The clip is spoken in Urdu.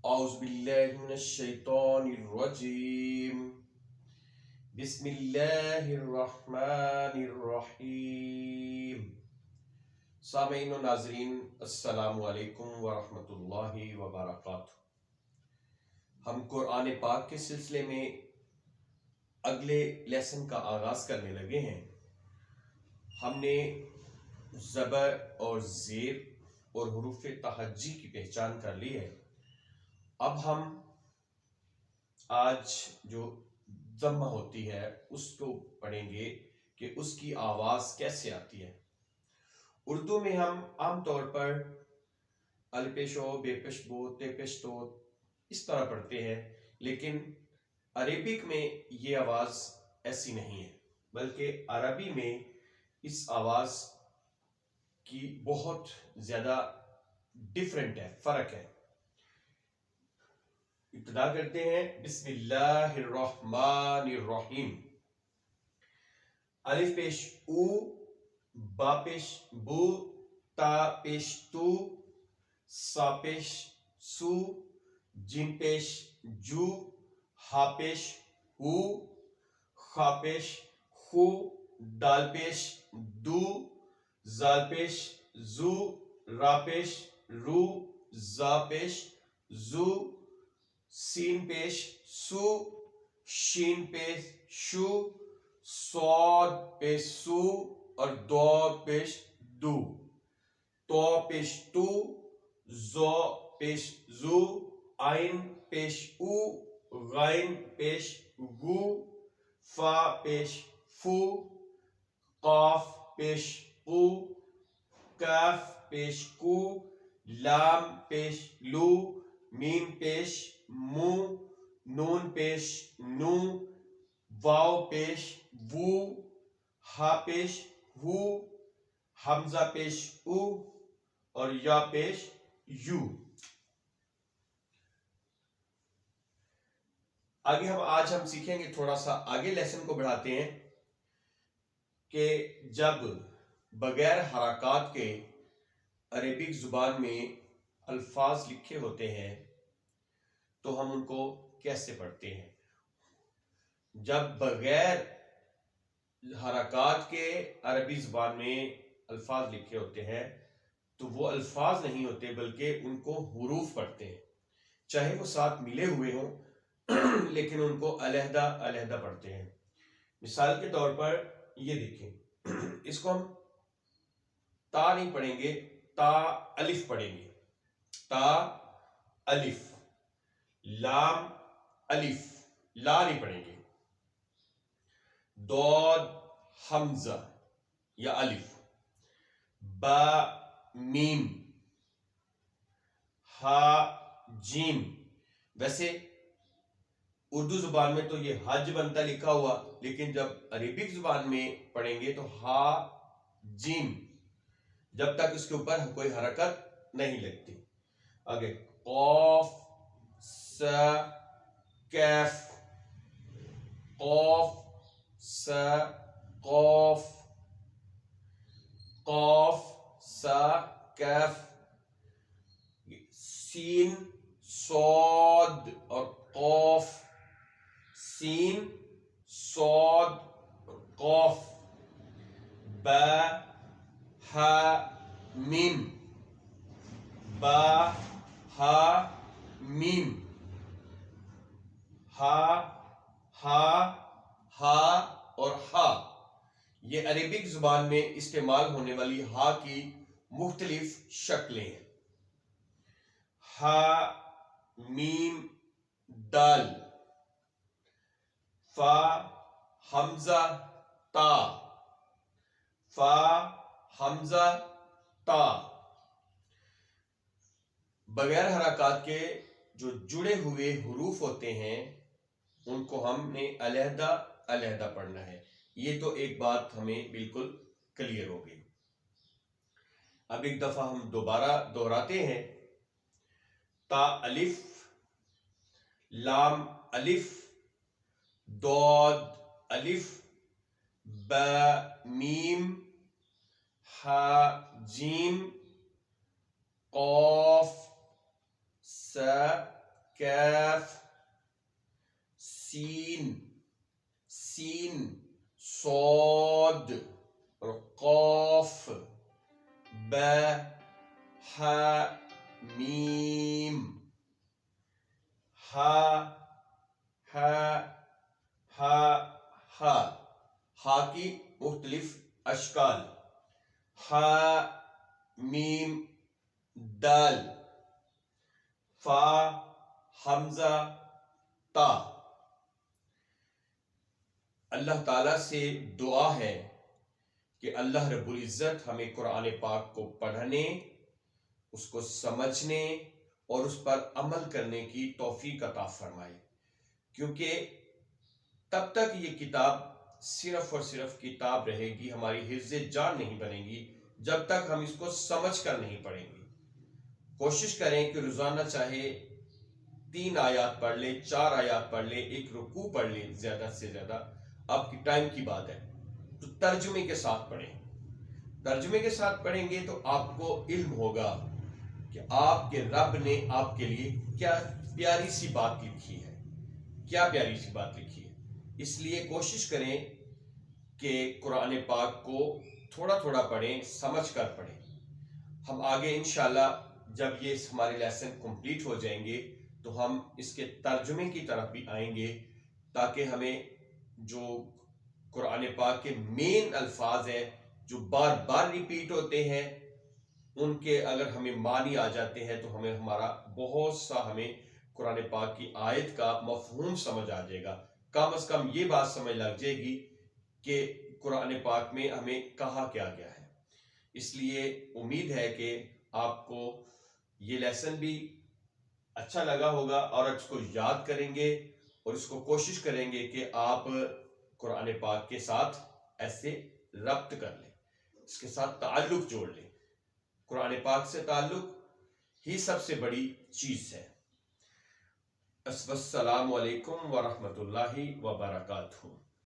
اعوذ باللہ من الشیطان الرجیم بسم اللہ الرحمن الرحیم۔ سامعین و ناظرین السلام علیکم ورحمۃ اللہ وبرکاتہ۔ ہم قرآن پاک کے سلسلے میں اگلے لیسن کا آغاز کرنے لگے ہیں۔ ہم نے زبر اور زیر اور حروف تہجی کی پہچان کر لی ہے۔ اب ہم آج جو ضمہ ہوتی ہے اس کو پڑھیں گے کہ اس کی آواز کیسے آتی ہے۔ اردو میں ہم عام طور پر ال پیش او، بے پیش بو، تے پیش تو اس طرح پڑھتے ہیں، لیکن عربک میں یہ آواز ایسی نہیں ہے، بلکہ عربی میں اس آواز کی بہت زیادہ ڈیفرنٹ ہے، فرق ہے۔ ابتدا کرتے ہیں بسم اللہ الرحمن الرحیم۔ الف پیش او، با پیش بو، تا پیش تو، سا پیش سو، جیم پیش جو، ہا پیش ہو، خا پیش خو، دال پیش دو، زال پیش زو، را پیش رو، زا پیش زو، سین پیش سو، شین پیش شو، صاد پیش سو اور دو پیش دو، تو پیش تو، زو پیش زو، عین پیش او، غین پیش گو، فا پیش فو، قاف پیش قو، کاف پیش کو، لام پیش لو، میم پیش مو، نون پیش نو، واو پیش وو، ہا پیش ہو، حمزہ پیش او اور یا پیش یو۔ آج ہم سیکھیں گے، تھوڑا سا آگے لیسن کو بڑھاتے ہیں کہ جب بغیر حرکات کے عربک زبان میں الفاظ لکھے ہوتے ہیں تو ہم ان کو کیسے پڑھتے ہیں۔ جب بغیر حرکات کے عربی زبان میں الفاظ لکھے ہوتے ہیں تو وہ الفاظ نہیں ہوتے، بلکہ ان کو حروف پڑھتے ہیں، چاہے وہ ساتھ ملے ہوئے ہوں لیکن ان کو علیحدہ علیحدہ پڑھتے ہیں۔ مثال کے طور پر یہ دیکھیں، اس کو ہم تا نہیں پڑھیں گے، تا الف پڑھیں گے، تا الف، لام الف، لا نہیں پڑھیں گے، دود حمزہ یا الف، با میم، ہا جیم۔ ویسے اردو زبان میں تو یہ حج بنتا لکھا ہوا، لیکن جب عربک زبان میں پڑھیں گے تو ہا جیم، جب تک اس کے اوپر کوئی حرکت نہیں لگتی۔ آگے قاف سا کیف، قاف سا قاف، قاف سا کیف، سین صاد اور قاف، سین صاد قاف، با ہا میم، با ہا میم، ہا ہا ہا اور ہا۔ یہ عربک زبان میں استعمال ہونے والی ہا کی مختلف شکلیں ہیں۔ ہا میم دال، فا حمزہ تا، فا حمزہ تا۔ بغیر حرکات کے جو جڑے ہوئے حروف ہوتے ہیں ان کو ہم نے علیحدہ علیحدہ پڑھنا ہے۔ یہ تو ایک بات ہمیں بالکل کلیئر ہو گئی۔ اب ایک دفعہ ہم دوبارہ دہراتے ہیں۔ تا الف، لام الف، دود الف، با میم، ہا جیم، قاف سا کیف سین سین صاد اور قاف ب ح میم ہا کی مختلف اشکال ہا میم دال فا حمزہ تا. اللہ تعالیٰ سے دعا ہے کہ اللہ رب العزت ہمیں قرآن پاک کو پڑھنے، اس کو سمجھنے اور اس پر عمل کرنے کی توفیق عطا فرمائے، کیونکہ تب تک یہ کتاب صرف اور صرف کتاب رہے گی، ہماری حفظ جان نہیں بنے گی جب تک ہم اس کو سمجھ کر نہیں پڑھیں گے. کوشش کریں کہ روزانہ چاہے 3 آیات پڑھ لیں، 4 آیات پڑھ لیں، 1 رکوع پڑھ لیں، زیادہ سے زیادہ. آپ کی ٹائم کی بات ہے تو ترجمے کے ساتھ پڑھیں. ترجمے کے ساتھ پڑھیں گے تو آپ کو علم ہوگا کہ آپ کے رب نے آپ کے لیے کیا پیاری سی بات لکھی ہے، کیا پیاری سی بات لکھی ہے. اس لیے کوشش کریں کہ قرآن پاک کو تھوڑا تھوڑا پڑھیں، سمجھ کر پڑھیں. ہم آگے انشاءاللہ جب یہ ہمارے لیسن کمپلیٹ ہو جائیں گے تو ہم اس کے ترجمے کی طرف بھی آئیں گے، تاکہ ہمیں جو قرآن پاک کے مین الفاظ ہیں جو بار بار ریپیٹ ہوتے ہیں، ان کے اگر ہمیں معنی آ جاتے ہیں تو ہمیں ہمارا بہت سا ہمیں قرآن پاک کی آیت کا مفہوم سمجھ آ جائے گا. کم از کم یہ بات سمجھ لگ جائے گی کہ قرآن پاک میں ہمیں کہا کیا گیا ہے. اس لیے امید ہے کہ آپ کو یہ لیسن بھی اچھا لگا ہوگا اور اس کو یاد کریں گے اور اس کو کوشش کریں گے کہ آپ قرآن پاک کے ساتھ ایسے ربط کر لیں، اس کے ساتھ تعلق جوڑ لیں. قرآن پاک سے تعلق ہی سب سے بڑی چیز ہے. السلام علیکم ورحمۃ اللہ وبرکاتہ.